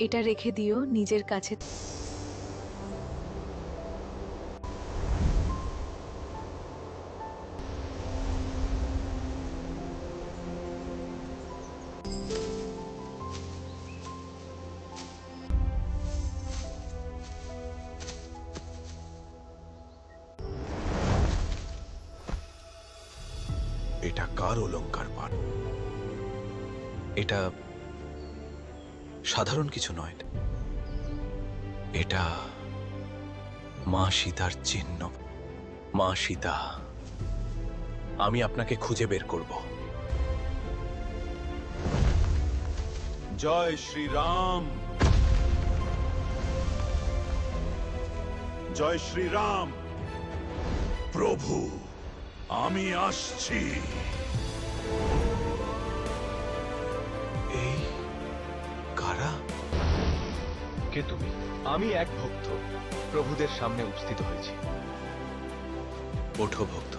এটা রেখে দিও নিজের কাছে। এটা কার অলংকার পান? এটা সাধারণ কিছু নয়, এটা মা সীতার চিহ্ন। মা সীতা, আমি আপনাকে খুঁজে বের করব। জয় শ্রীরাম, জয় শ্রীরাম। প্রভু, আমি আসছি। এই কারা? কে তুমি? আমি এক ভক্ত, প্রভুদের সামনে উপস্থিত হয়েছি। ওঠো ভক্ত।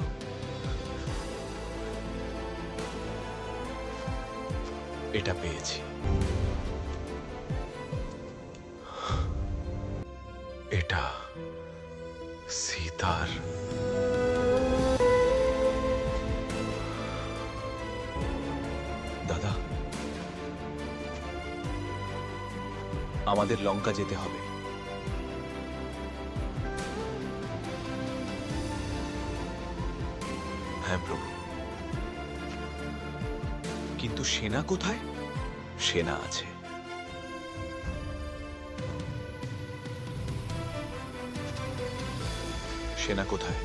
এটা পেয়েছি। এটা সীতার। দাদা, আমাদের লঙ্কা যেতে হবে। হ্যাঁ প্রভু, কিন্তু সেনা কোথায়? সেনা আছে। সেনা কোথায়?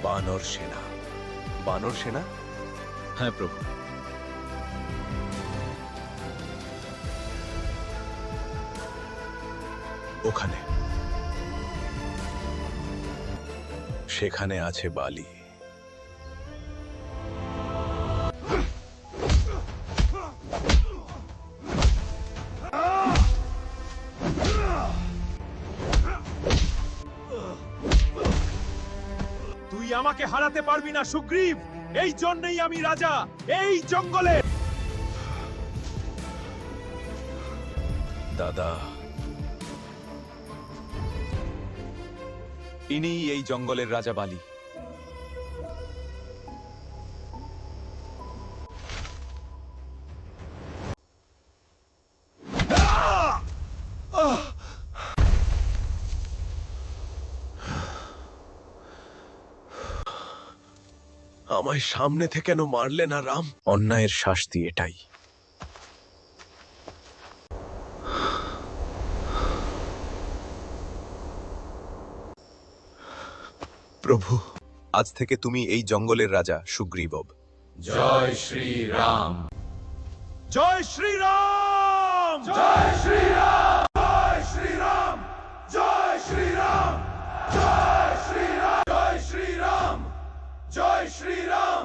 বানর সেনা। বানর সেনা? হ্যাঁ প্রভু। ওখানে, সেখানে আছে বালি। তুই আমাকে হারাতে পারবি না সুগ্রীব। এই জন্যই আমি রাজা এই জঙ্গলে। দাদা, ইনিই এই জঙ্গলের রাজা বালি। আমায় সামনে থেকে কেন মারলে না রাম? অন্যায়ের শাস্তি এটাই। প্রভু, আজ থেকে তুমি এই জঙ্গলের রাজা সুগ্রীব। জয় শ্রীরাম, জয় শ্রীরাম, জয় শ্রীরাম, জয় শ্রীরাম, জয় শ্রীরাম, জয় শ্রীরাম, জয় শ্রীরাম, জয় শ্রীরাম,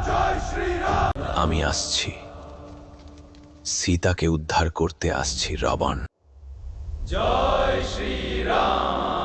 জয় শ্রীরাম। আমি আসছি, সীতাকে উদ্ধার করতে আসছি রাবণ। জয় শ্রীরাম।